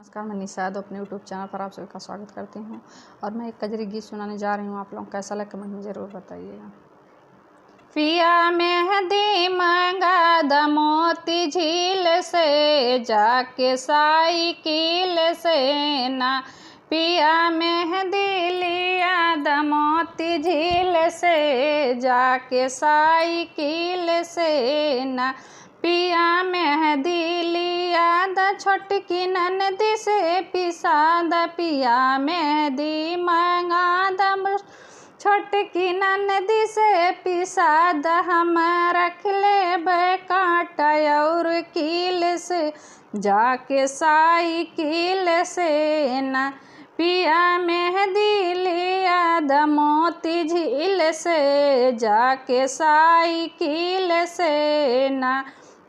नमस्कार, मैं निशाद अपने यूट्यूब चैनल पर आप सभी का स्वागत करती हूँ और मैं एक कजरी गीत सुनाने जा रही हूँ। आप लोग कैसा लगे कमेंट में ज़रूर बताइएगा। पिया मेहंदी मंगा द मोती झील से जाके साइकिल से ना, पिया मेहंदी लिया द मोती झील से जाके साइकिल से ना, पिया मेहंदी लिया द छोटकी ननदी से पिसा द, पिया मेहंदी मंगा द छोटकी ननदी से पिसा द, हम रख ले कांटा और कील से जाके साइकिल से ना, पिया मेहंदी लिया द मोती झील से जाके साइकिल से ना,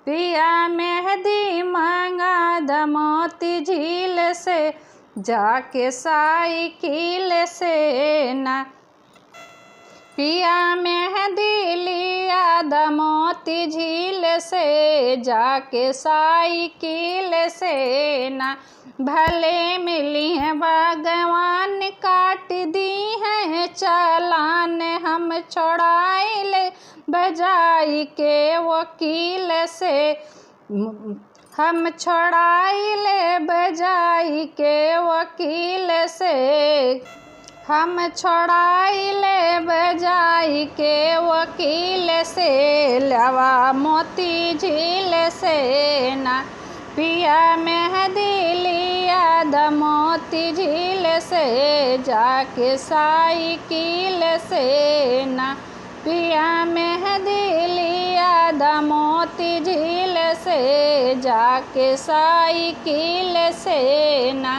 पिया मेहंदी मंगा द मोती झील से जाके साइकिल से ना, पिया मेहंदी लिया द मोती झील से जाके साइकिल से ना, भले मिली है भगवान काट दी है चालान, हम छोड़ाई ले बजाई के वकील से, हम छोड़ाई ले बजाई के वकील से, हम छोड़ाई ले बजाई के वकील से, लवा मोती झील से ना, पिया मेहंदी लिया द मोती झील से जाके साइकिल से ना, पिया मेहंदी लिया द मोती झील से जाके साइकिल से ना।